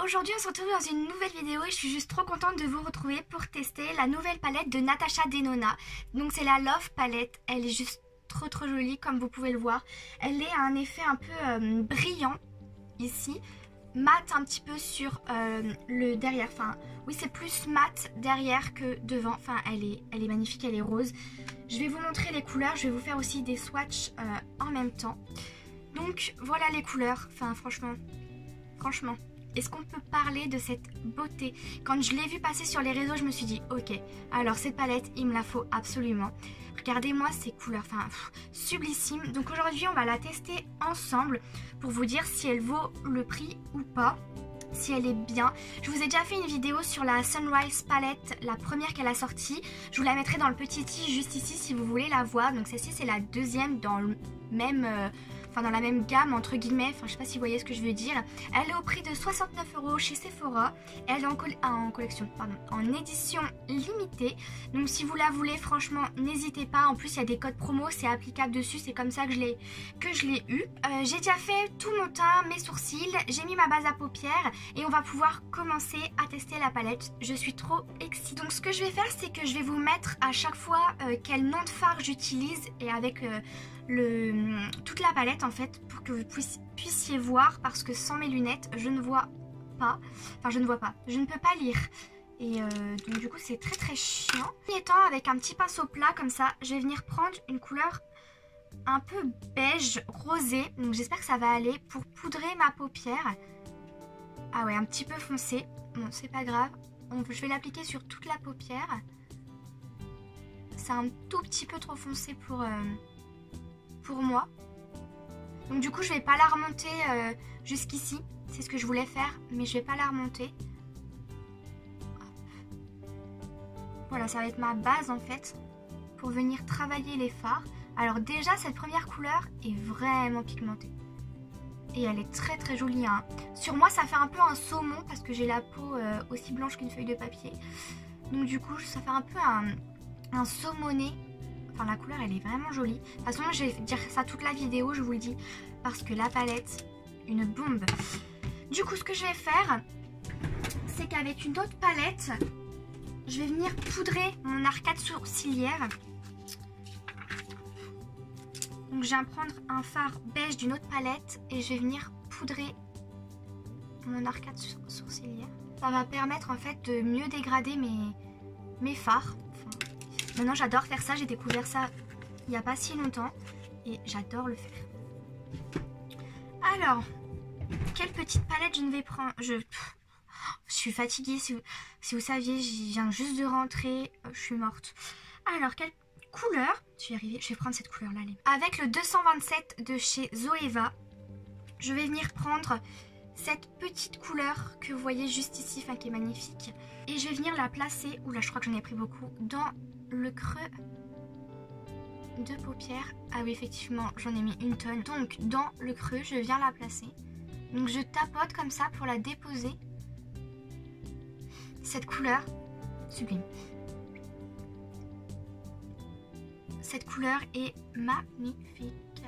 Aujourd'hui on se retrouve dans une nouvelle vidéo et je suis juste trop contente de vous retrouver pour tester la nouvelle palette de Natasha Denona. Donc c'est la Love palette, elle est juste trop jolie comme vous pouvez le voir. Elle est à un effet un peu brillant ici, mat un petit peu sur le derrière. Enfin oui, c'est plus mat derrière que devant. Enfin elle est magnifique, elle est rose. Je vais vous montrer les couleurs, je vais vous faire aussi des swatchs en même temps. Donc voilà les couleurs, enfin franchement, est-ce qu'on peut parler de cette beauté? Quand je l'ai vue passer sur les réseaux, je me suis dit ok, alors cette palette, il me la faut absolument. Regardez-moi ces couleurs, enfin sublissime. Donc aujourd'hui, on va la tester ensemble pour vous dire si elle vaut le prix ou pas, si elle est bien. Je vous ai déjà fait une vidéo sur la Sunrise palette, la première qu'elle a sortie. Je vous la mettrai dans le petit i juste ici si vous voulez la voir. Donc celle-ci, c'est la deuxième dans le même... dans la même gamme entre guillemets, enfin je sais pas si vous voyez ce que je veux dire. Elle est au prix de 69 € chez Sephora. Elle est en collection, pardon, en édition limitée. Donc si vous la voulez, franchement, n'hésitez pas. En plus il y a des codes promo, c'est applicable dessus, c'est comme ça que je l'ai eu. J'ai déjà fait tout mon teint, mes sourcils, j'ai mis ma base à paupières et on va pouvoir commencer à tester la palette. Je suis trop excitée. Donc ce que je vais faire, c'est que je vais vous mettre à chaque fois quel nom de fard j'utilise et avec toute la palette en fait pour que vous puissiez voir, parce que sans mes lunettes je ne vois pas, je ne peux pas lire et donc du coup c'est très chiant. En étant avec un petit pinceau plat comme ça, je vais venir prendre une couleur un peu beige rosé, donc j'espère que ça va aller pour poudrer ma paupière. Ah ouais, un petit peu foncé, bon c'est pas grave, je vais l'appliquer sur toute la paupière. C'est un tout petit peu trop foncé pour moi. Donc du coup je vais pas la remonter jusqu'ici, c'est ce que je voulais faire, mais je vais pas la remonter. Voilà, ça va être ma base en fait pour venir travailler les fards. Alors déjà cette première couleur est vraiment pigmentée et elle est très jolie hein. Sur moi ça fait un peu un saumon parce que j'ai la peau aussi blanche qu'une feuille de papier, donc du coup ça fait un peu un saumonné. Enfin la couleur elle est vraiment jolie. De toute façon je vais dire ça toute la vidéo, je vous le dis, parce que la palette, une bombe. Du coup ce que je vais faire, c'est qu'avec une autre palette, je vais venir poudrer mon arcade sourcilière. Donc je viens prendre un fard beige d'une autre palette et je vais venir poudrer mon arcade sourcilière. Ça va permettre en fait de mieux dégrader mes fards. Maintenant j'adore faire ça, j'ai découvert ça il n'y a pas si longtemps et j'adore le faire. Alors, quelle petite palette je ne vais prendre? Je suis fatiguée, si vous saviez, je viens juste de rentrer, je suis morte. Alors, quelle couleur? Je vais y arriver, je vais prendre cette couleur là. Avec le 227 de chez Zoeva, je vais venir prendre cette petite couleur que vous voyez juste ici, enfin qui est magnifique. Et je vais venir la placer, oula je crois que j'en ai pris beaucoup, dans le creux de paupière. Ah oui effectivement j'en ai mis une tonne. Donc dans le creux je viens la placer. Donc je tapote comme ça pour la déposer. Cette couleur sublime. Cette couleur est magnifique.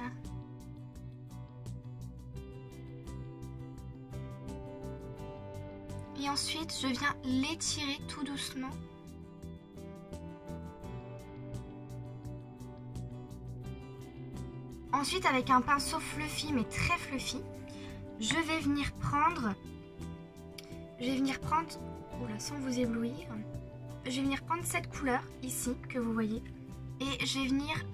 Et ensuite je viens l'étirer tout doucement. Ensuite avec un pinceau fluffy, mais très fluffy, je vais venir prendre, oula, sans vous éblouir, je vais venir prendre cette couleur ici que vous voyez et je vais venir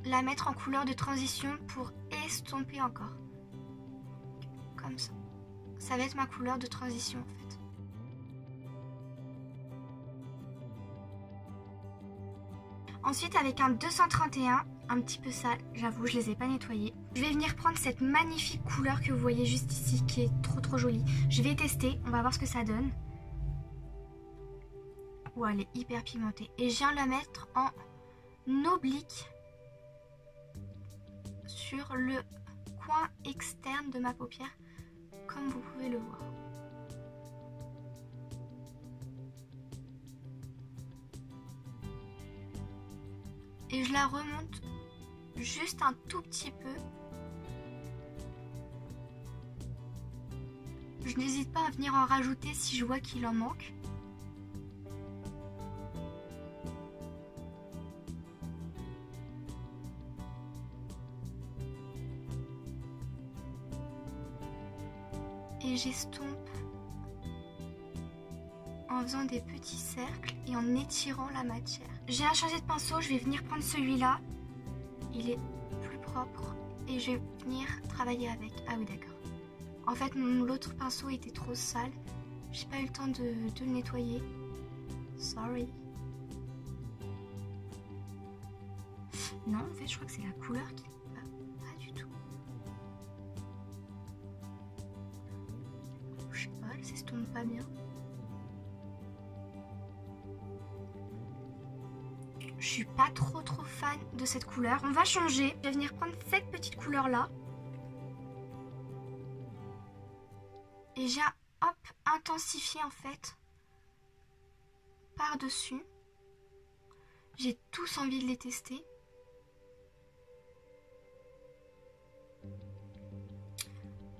la mettre en couleur de transition pour estomper encore. Comme ça. Ça va être ma couleur de transition en fait. Ensuite avec un 231, un petit peu sale, j'avoue, je les ai pas nettoyés. Je vais venir prendre cette magnifique couleur que vous voyez juste ici, qui est trop jolie. Je vais tester, on va voir ce que ça donne. Oh, elle est hyper pigmentée. Et je viens la mettre en oblique sur le coin externe de ma paupière, comme vous pouvez le voir. Et je la remonte juste un tout petit peu. Je je n'hésite pas à venir en rajouter si je vois qu'il en manque. Et j'estompe en faisant des petits cercles et en étirant la matière. J'ai un chargé de pinceau, je vais venir prendre celui-là. Il est plus propre et je vais venir travailler avec. Ah oui, d'accord. En fait, l'autre pinceau était trop sale. J'ai pas eu le temps de le nettoyer. Sorry. Non, en fait, je crois que c'est la couleur qui... Pas du tout. Je sais pas, elle s'estompe pas bien. Je suis pas trop fan de cette couleur. On va changer. Je vais venir prendre cette petite couleur là. Et j'ai hop intensifié en fait par dessus. J'ai tous envie de les tester.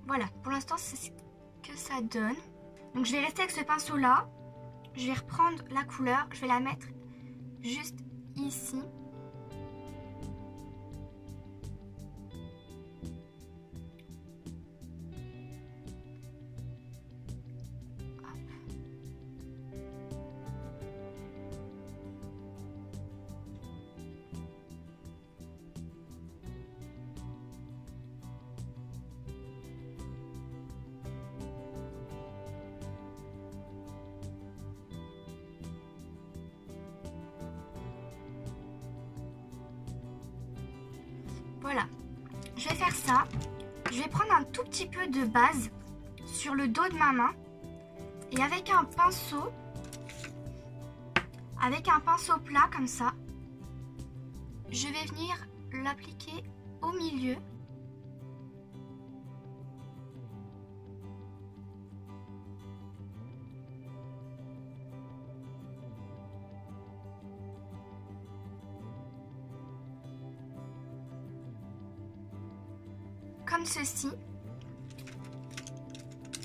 Voilà, pour l'instant c'est ce que ça donne. Donc je vais rester avec ce pinceau là. Je vais reprendre la couleur. Je vais la mettre juste ici. Voilà, je vais faire ça. Je vais prendre un tout petit peu de base sur le dos de ma main et avec un pinceau plat comme ça, je vais venir l'appliquer au milieu. Comme ceci.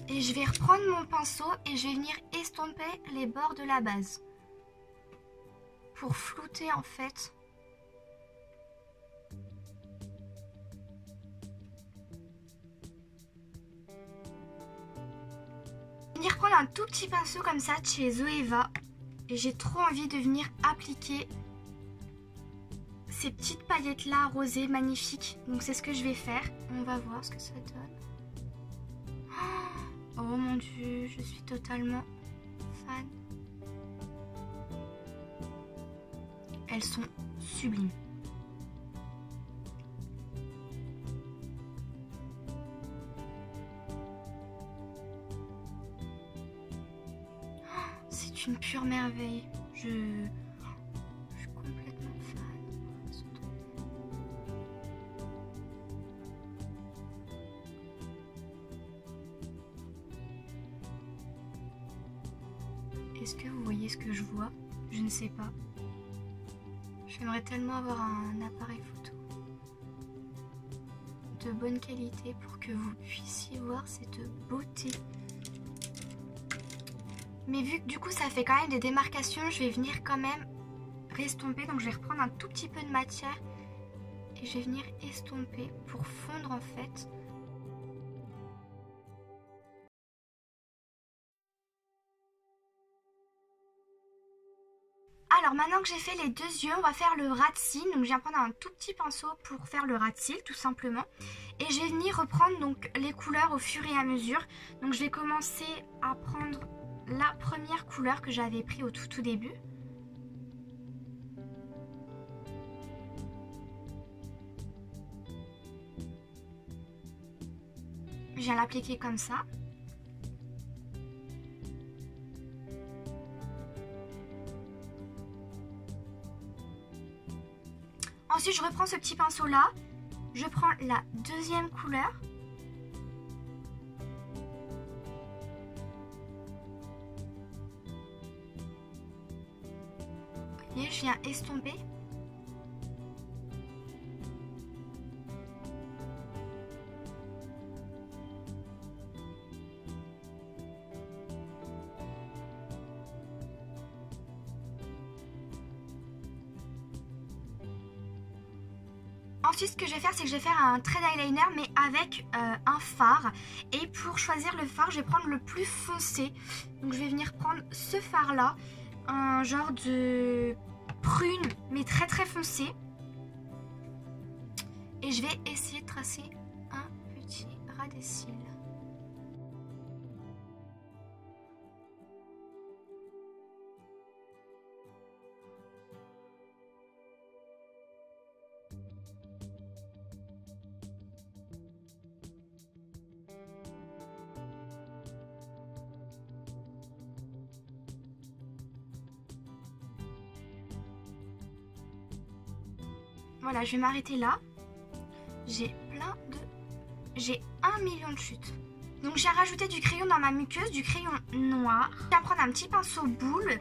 Et je vais reprendre mon pinceau et je vais venir estomper les bords de la base. Pour flouter en fait. Je vais venir prendre un tout petit pinceau comme ça de chez Zoeva. Et j'ai trop envie de venir appliquer ces petites paillettes là rosées magnifiques. Donc c'est ce que je vais faire. On va voir ce que ça donne. Oh mon dieu, je suis totalement fan. Elles sont sublimes. C'est une pure merveille. Je suis complètement fan. Est-ce que vous voyez ce que je vois? Je ne sais pas. J'aimerais tellement avoir un appareil photo de bonne qualité pour que vous puissiez voir cette beauté. Mais vu que du coup ça fait quand même des démarcations, je vais venir quand même restomper. Donc je vais reprendre un tout petit peu de matière et je vais venir estomper pour fondre en fait. Alors maintenant que j'ai fait les deux yeux, on va faire le ras de cils. Donc je viens prendre un tout petit pinceau pour faire le ras de cils tout simplement. Et je vais venir reprendre donc les couleurs au fur et à mesure. Donc je vais commencer à prendre la première couleur que j'avais pris au tout début. Je viens l'appliquer comme ça. Ensuite, je reprends ce petit pinceau là, je prends la deuxième couleur. Vous voyez, je viens estomper. Ensuite, ce que je vais faire, c'est que je vais faire un trait d'eyeliner, mais avec un fard. Et pour choisir le fard, je vais prendre le plus foncé. Donc, je vais venir prendre ce fard-là, un genre de prune, mais très très foncé. Et je vais essayer de tracer un petit ras des cils. Voilà, je vais m'arrêter là. J'ai 1 million de chutes. Donc j'ai rajouté du crayon dans ma muqueuse, du crayon noir. Je vais prendre un petit pinceau boule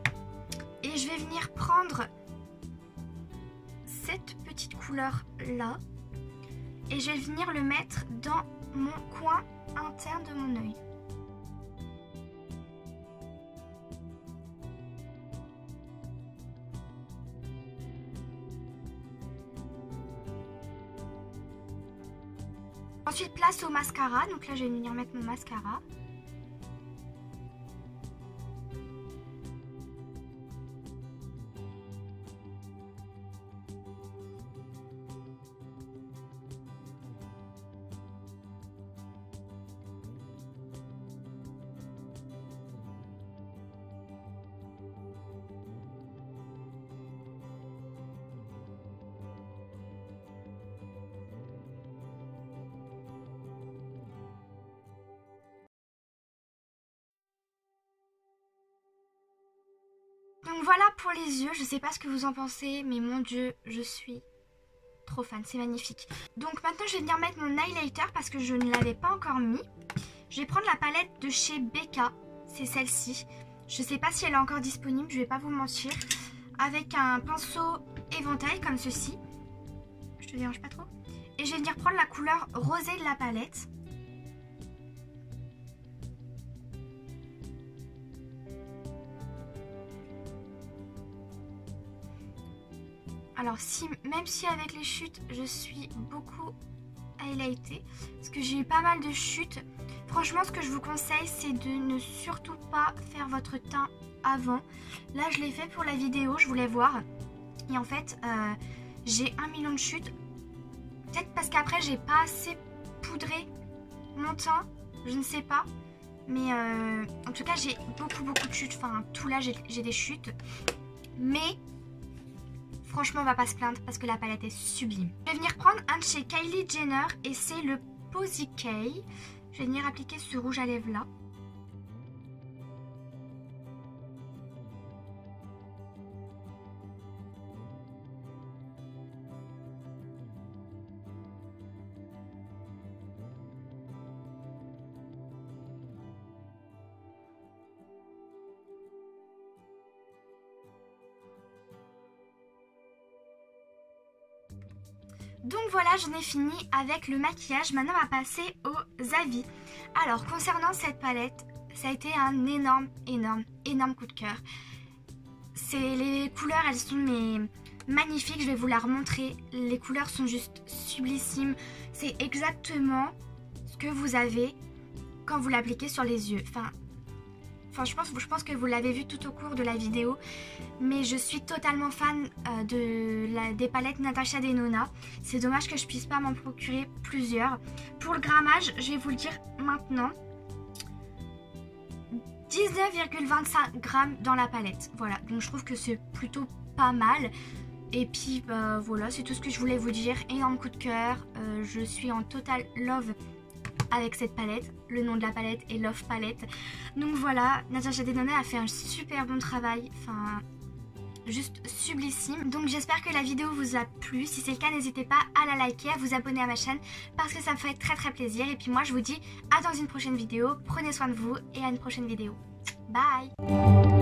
et je vais venir prendre cette petite couleur là et je vais venir le mettre dans mon coin interne de mon œil. Ensuite, place au mascara. Donc là, je vais venir mettre mon mascara. Donc voilà pour les yeux, je sais pas ce que vous en pensez, mais mon dieu, je suis trop fan, c'est magnifique. Donc maintenant je vais venir mettre mon highlighter parce que je ne l'avais pas encore mis. Je vais prendre la palette de chez Becca, c'est celle-ci. Je sais pas si elle est encore disponible, je vais pas vous mentir. Avec un pinceau éventail comme ceci. Je te dérange pas trop. Et je vais venir prendre la couleur rosée de la palette. Alors même si avec les chutes je suis beaucoup highlightée, parce que j'ai eu pas mal de chutes, franchement ce que je vous conseille c'est de ne surtout pas faire votre teint avant. Là je l'ai fait pour la vidéo, je voulais voir, et en fait j'ai 1 million de chutes, peut-être parce qu'après j'ai pas assez poudré mon teint, je ne sais pas, mais en tout cas j'ai beaucoup de chutes, enfin tout là j'ai des chutes, mais franchement, on va pas se plaindre parce que la palette est sublime. Je vais venir prendre un de chez Kylie Jenner et c'est le Posy Kay. Je vais venir appliquer ce rouge à lèvres là. Donc voilà, j'en ai fini avec le maquillage. Maintenant on va passer aux avis. Alors concernant cette palette, ça a été un énorme coup de cœur. Les couleurs, elles sont magnifiques, je vais vous la remontrer. Les couleurs sont juste sublissimes. C'est exactement ce que vous avez quand vous l'appliquez sur les yeux. Enfin, je pense que vous l'avez vu tout au cours de la vidéo, mais je suis totalement fan des palettes Natasha Denona. C'est dommage que je puisse pas m'en procurer plusieurs. Pour le grammage, je vais vous le dire maintenant. 19,25 grammes dans la palette. Voilà, donc je trouve que c'est plutôt pas mal. Et puis voilà, c'est tout ce que je voulais vous dire. Énorme coup de cœur. Je suis en total love avec cette palette. Le nom de la palette est Love Palette. Donc voilà, Natasha Denona a fait un super bon travail. Enfin, juste sublissime. Donc j'espère que la vidéo vous a plu. Si c'est le cas, n'hésitez pas à la liker, à vous abonner à ma chaîne parce que ça me fait très plaisir. Et puis moi je vous dis à dans une prochaine vidéo. Prenez soin de vous et à une prochaine vidéo. Bye!